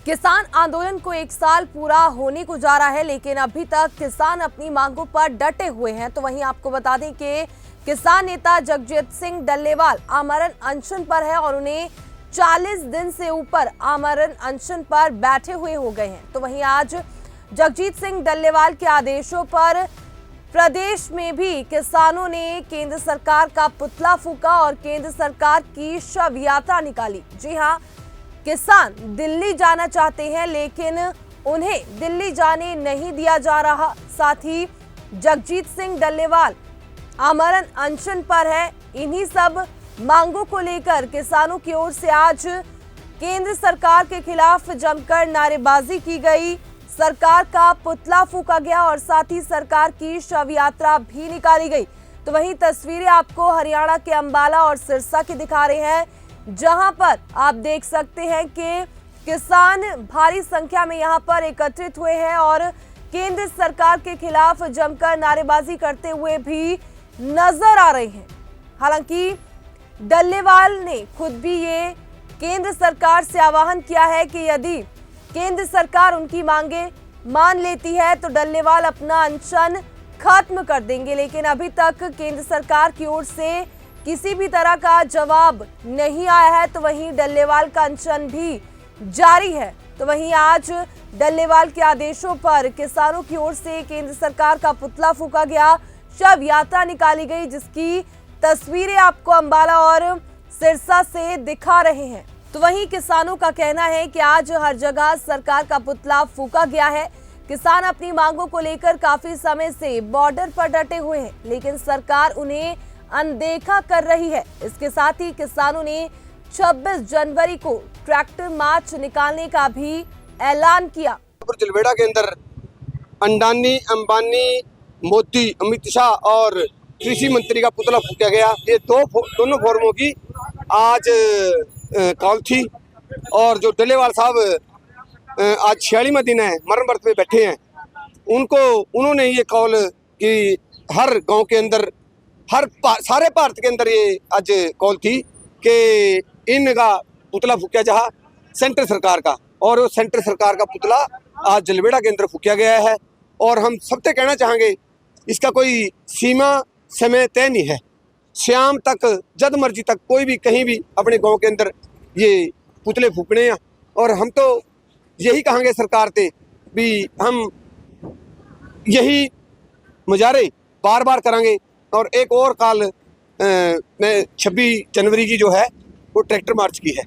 किसान आंदोलन को 1 साल पूरा होने को जा रहा है, लेकिन अभी तक किसान अपनी मांगों पर डटे हुए हैं। तो वहीं आपको बता दें कि किसान नेता जगजीत सिंह डल्लेवाल आमरण अनशन पर है और उन्हें 40 दिन से ऊपर आमरण अनशन पर बैठे हुए हो गए हैं। तो वहीं आज जगजीत सिंह डल्लेवाल के आदेशों पर प्रदेश में भी किसानों ने केंद्र सरकार का पुतला फूंका और केंद्र सरकार की शव यात्रा निकाली। जी हां, किसान दिल्ली जाना चाहते हैं, लेकिन उन्हें दिल्ली जाने नहीं दिया जा रहा। साथ ही जगजीत सिंह डल्लेवाल आमरण अनशन पर है। इन्हीं सब मांगों को लेकर किसानों की ओर से आज केंद्र सरकार के खिलाफ जमकर नारेबाजी की गई, सरकार का पुतला फूंका गया और साथ ही सरकार की शव यात्रा भी निकाली गई। तो वहीं तस्वीरें आपको हरियाणा के अंबाला और सिरसा की दिखा रहे हैं, जहां पर आप देख सकते हैं कि किसान भारी संख्या में यहां पर एकत्रित हुए हैं और केंद्र सरकार के खिलाफ जमकर नारेबाजी करते हुए भी नजर आ रहे हैं। हालांकि डल्लेवाल ने खुद भी ये केंद्र सरकार से आह्वान किया है कि यदि केंद्र सरकार उनकी मांगे मान लेती है तो डल्लेवाल अपना अनशन खत्म कर देंगे, लेकिन अभी तक केंद्र सरकार की ओर से किसी भी तरह का जवाब नहीं आया है। तो वहीं डल्लेवाल का अनशन भी जारी है। तो वहीं आज डल्लेवाल के आदेशों पर किसानों की ओर से केंद्र सरकार का पुतला फूंका गया, शव यात्रा निकाली गई, जिसकी तस्वीरें आपको अंबाला और सिरसा से दिखा रहे हैं। तो वहीं किसानों का कहना है कि आज हर जगह सरकार का पुतला फूंका गया है। किसान अपनी मांगों को लेकर काफी समय से बॉर्डर पर डटे हुए हैं, लेकिन सरकार उन्हें अनदेखा कर रही है। इसके साथ ही किसानों ने 26 जनवरी को ट्रैक्टर मार्च निकालने का भी ऐलान किया। जलवेड़ा के अंदर अंडानी, अंबानी, मोदी, अमित शाह और कृषि मंत्री का पुतला फूंका गया। ये दोनों फोरमों की आज कॉल थी और जो डल्लेवाल साहब आज 46वां दिन है, मरण व्रत में बैठे हैं, उन्होंने ये कॉल कि हर गांव के अंदर सारे भारत के अंदर ये आज कॉल थी कि इनका पुतला फूंका जहा सेंटर सरकार का, और वो सेंटर सरकार का पुतला आज जलवेड़ा के अंदर फूंका गया है। और हम सबसे कहना चाहेंगे, इसका कोई सीमा समय तय नहीं है, शाम तक जब मर्जी तक कोई भी कहीं भी अपने गांव के अंदर ये पुतले फूकने हैं। और हम तो यही कहेंगे सरकार से भी, हम यही मुजाहरे बार बार करेंगे। और एक और कॉल मैं 26 जनवरी की जो है वो ट्रैक्टर मार्च की है,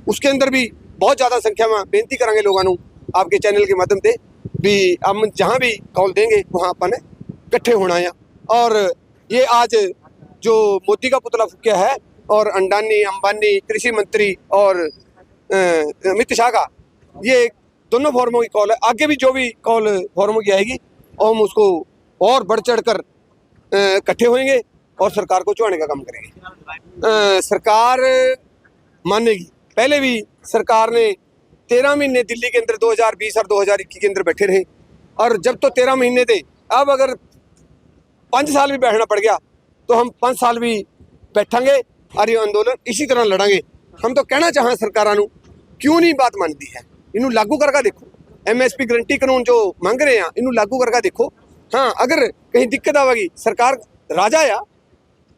उसके अंदर भी बहुत ज़्यादा संख्या में बेनती करेंगे लोगों को आपके चैनल के माध्यम से भी, हम जहाँ भी कॉल देंगे वहाँ अपन इकट्ठे होना है। और ये आज जो मोदी का पुतला फूंका है और अंडानी, अंबानी, कृषि मंत्री और अमित शाह का, ये दोनों फोरमों की कॉल है। आगे भी जो भी कॉल फोरमों की आएगी और हम उसको और बढ़ चढ़ कर इकट्ठे होंगे और सरकार को चुनाने का काम करेंगे। सरकार मानेगी। पहले भी सरकार ने 13 महीने दिल्ली के अंदर 2020 और 2021 के अंदर बैठे रहे, और जब तो 13 महीने थे, अब अगर 5 साल भी बैठना पड़ गया तो हम 5 साल भी बैठेंगे और ये आंदोलन इसी तरह लड़ेंगे। हम तो कहना चाहें सरकारों को, क्यों नहीं बात मानती है, इन्हों लागू करके देखो। MSP गारंटी कानून जो मांग रहे हैं इन्हों लागू करके देखो। हाँ, अगर कहीं दिक्कत आवेगी, सरकार राजा या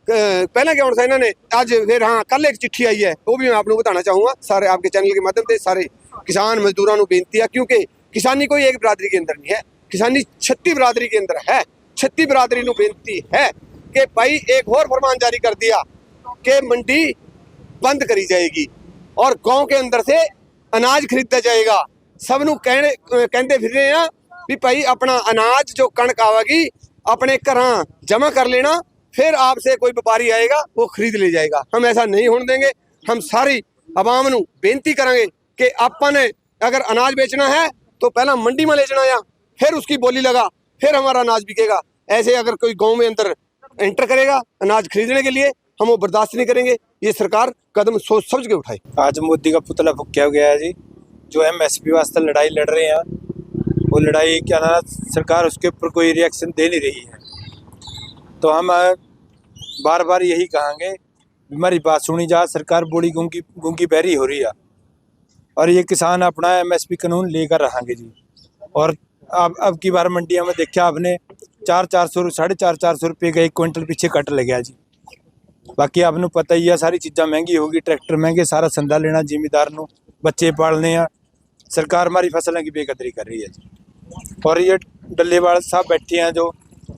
पहले क्या होना इन्होंने आज फिर, हाँ कल एक चिट्ठी आई है, वो भी मैं आप लोगों को बताना चाहूँगा सारे आपके चैनल के माध्यम से। सारे किसान मजदूरों को बेनती है, क्योंकि किसानी कोई एक बिरादरी के अंदर नहीं है, किसानी 36 बिरादरी के अंदर है। 36 बिरादरी को बेनती है कि भाई एक और फरमान जारी कर दिया कि मंडी बंद करी जाएगी और गाँव के अंदर से अनाज खरीदा जाएगा। सब नूं कहते फिर रहे हैं भी भाई अपना अनाज जो कणक आवेगी अपने घर जमा कर लेना, फिर आपसे कोई व्यापारी आएगा वो खरीद ले जाएगा। हम ऐसा नहीं होने देंगे। हम सारी आवाम नूं बेनती करेंगे कि आपने अगर अनाज बेचना है तो पहला मंडी में ले जाना या फिर उसकी बोली लगा, फिर हमारा अनाज बिकेगा। ऐसे अगर कोई गाँव में अंदर एंटर करेगा अनाज खरीदने के लिए, हम वो बर्दाश्त नहीं करेंगे। ये सरकार कदम सोच समझ के उठाए। आज मोदी का पुतला फूंका गया है जी, जो MSP वास्ते लड़ाई लड़ रहे हैं, वो लड़ाई क्या ना सरकार उसके ऊपर कोई रिएक्शन दे नहीं रही है। तो हम बार बार यही कहेंगे, हमारी बात सुनी जा, सरकार बड़ी गूंगी बहरी हो रही है। और ये किसान अपना MSP कानून लेकर रहेंगे जी। और अब की बार मंडियों में देखा आपने 400 450 रुपये का 1 क्विंटल पीछे कट लग गया जी। बाकी आपने पता ही है सारी चीज़ा महंगी होगी, ट्रैक्टर महंगे, सारा संदा लेना जिमीदार नू, बच्चे पालने हैं। सरकार हमारी फसलों की बेकदरी कर रही है जी। और ये डल्लेवाल साहब बैठे हैं जो,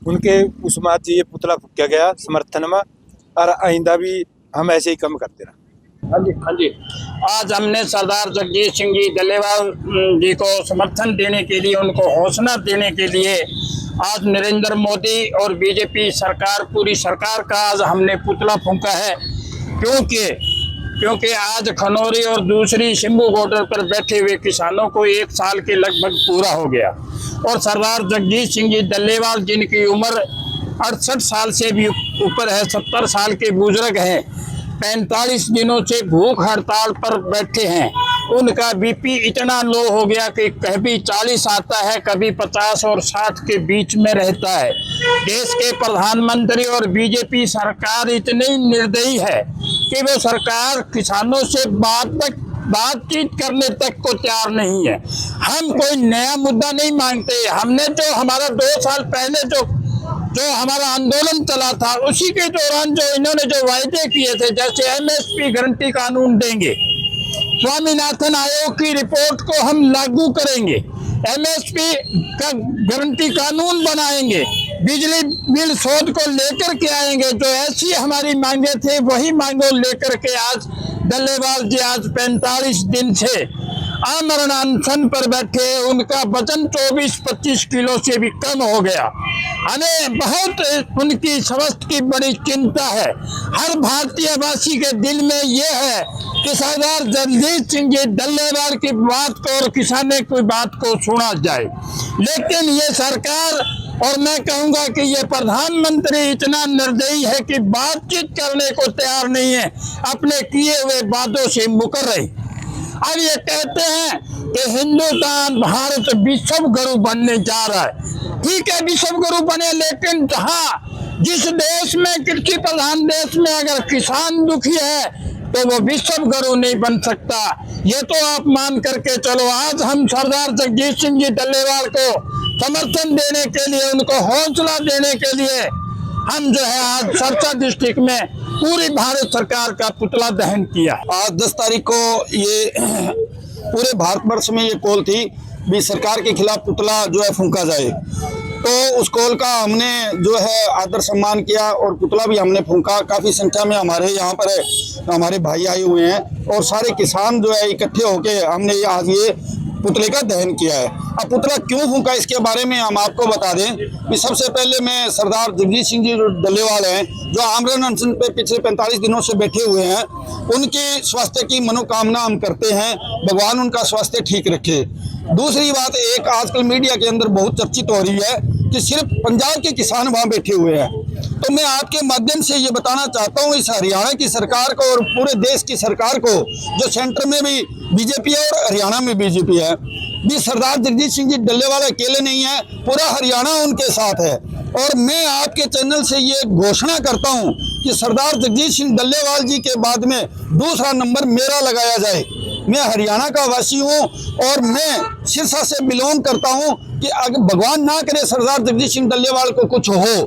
उनके उसमें आज ये पुतला फूका गया समर्थन में, और आइंदा भी हम ऐसे ही कम करते रहें। हाँ जी। आज हमने सरदार जगजीत सिंह जी डल्लेवाल जी को समर्थन देने के लिए, उनको हौसला देने के लिए आज नरेंद्र मोदी और बीजेपी सरकार, पूरी सरकार का आज हमने पुतला फूंका है। क्योंकि आज खनौरी और दूसरी शिम्बू बॉर्डर पर बैठे हुए किसानों को 1 साल के लगभग पूरा हो गया, और सरदार जगजीत सिंह जी डल्लेवाल जिनकी उम्र 68 साल से भी ऊपर है, 70 साल के बुजुर्ग हैं, 45 दिनों से भूख हड़ताल पर बैठे हैं। उनका बीपी इतना लो हो गया कि कभी 40 आता है, कभी 50 और 60 के बीच में रहता है। देश के प्रधानमंत्री और बीजेपी सरकार इतनी निर्दयी है कि वो सरकार किसानों से बातचीत करने तक को तैयार नहीं है। हम कोई नया मुद्दा नहीं मांगते। हमने जो हमारा 2 साल पहले जो हमारा आंदोलन चला था, उसी के दौरान जो इन्होंने जो वायदे किए थे, जैसे MSP गारंटी कानून देंगे, स्वामीनाथन आयोग की रिपोर्ट को हम लागू करेंगे, MSP का गारंटी कानून बनाएंगे, बिजली बिल शोध को लेकर के आएंगे। जो ऐसी हमारी मांगे थे वही मांगों लेकर के आज डल्लेवाल जी आज 45 दिन से आमरण अनशन पर बैठे। उनका वजन 24-25 किलो से भी कम हो गया। हमें बहुत उनकी स्वास्थ्य की बड़ी चिंता है। हर भारतीय वासी के दिल में ये है कि सरदार जगजीत सिंह जी डल्लेवाल की बात को और किसानों की बात को सुना जाए, लेकिन ये सरकार और मैं कहूँगा कि ये प्रधानमंत्री इतना निर्दयी है कि बातचीत करने को तैयार नहीं है, अपने किए हुए वादों से मुकर रहे। अब ये कहते हैं कि हिंदुस्तान भारत विश्व गुरु बनने जा रहा है। ठीक है, विश्व गुरु बने, लेकिन जहाँ जिस देश में, कृषि प्रधान देश में अगर किसान दुखी है तो वो विश्व गुरु नहीं बन सकता। ये तो आप मान करके चलो। आज हम सरदार जगजीत सिंह जी डल्लेवाल को समर्थन देने के लिए, उनको हौसला देने के लिए हम जो है आज सरसा डिस्ट्रिक्ट में पूरी भारत सरकार का पुतला दहन किया। आज 10 तारीख को ये पूरे भारतवर्ष में ये कॉल थी भी सरकार के खिलाफ पुतला जो है फूंका जाए, तो उस कॉल का हमने जो है आदर सम्मान किया और पुतला भी हमने फूंका। काफ़ी संख्या में हमारे यहाँ पर हमारे भाई आए हुए हैं और सारे किसान जो है इकट्ठे होके हमने आज ये पुतले का दहन किया है। अब पुतला क्यों फूंका इसके बारे में हम आपको बता दें कि सबसे पहले मैं सरदार जगजीत सिंह जी डल्लेवाल हैं जो आमरण अनशन पे पिछले 45 दिनों से बैठे हुए हैं, उनके स्वास्थ्य की मनोकामना हम करते हैं, भगवान उनका स्वास्थ्य ठीक रखे। दूसरी बात, एक आजकल मीडिया के अंदर बहुत चर्चित हो रही है कि सिर्फ पंजाब के किसान वहाँ बैठे हुए हैं, तो मैं आपके माध्यम से ये बताना चाहता हूँ इस हरियाणा की सरकार को और पूरे देश की सरकार को, जो सेंटर में भी बीजेपी है और हरियाणा में बीजेपी है, भी सरदार जगजीत सिंह जी डल्लेवाल अकेले नहीं है, पूरा हरियाणा उनके साथ है। और मैं आपके चैनल से ये घोषणा करता हूँ कि सरदार जगजीत सिंह डल्लेवाल जी के बाद में दूसरा नंबर मेरा लगाया जाए। मैं हरियाणा का वासी हूँ और मैं सिरसा से बिलोंग करता हूँ कि अगर भगवान ना करे सरदार जगजीत सिंह डल्लेवाल को कुछ हो,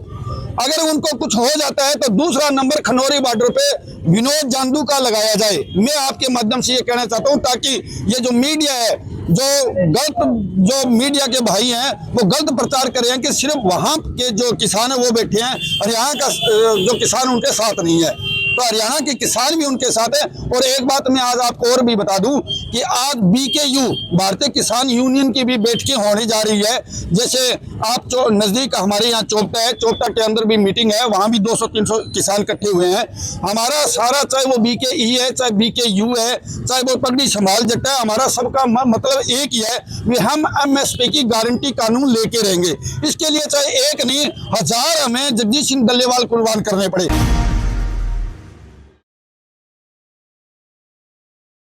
अगर उनको कुछ हो जाता है तो दूसरा नंबर खनौरी बॉर्डर पे विनोद जांदू का लगाया जाए। मैं आपके माध्यम से ये कहना चाहता हूँ ताकि ये जो मीडिया है, जो मीडिया के भाई हैं वो गलत प्रचार कर रहे हैं कि सिर्फ वहाँ के जो किसान है वो बैठे हैं, हरियाणा का जो किसान उनके साथ नहीं है, तो हरियाणा के किसान भी उनके साथ है। और एक बात मैं आज आपको और भी बता दूं कि आज BKU भारतीय किसान यूनियन की भी बैठकें होने जा रही है। जैसे आप जो नज़दीक हमारे यहाँ चोपटा है, चोपटा के अंदर भी मीटिंग है, वहाँ भी 200-300 किसान इकट्ठे हुए हैं। हमारा सारा, चाहे वो BKE है, चाहे BKU है, चाहे वो पगड़ी संभाल जट्टा है, हमारा सबका मतलब एक ही है कि हम MSP की गारंटी कानून लेके रहेंगे। इसके लिए चाहे एक नहीं 1000 हमें जगजीत सिंह डल्लेवाल कुर्बान करने पड़े।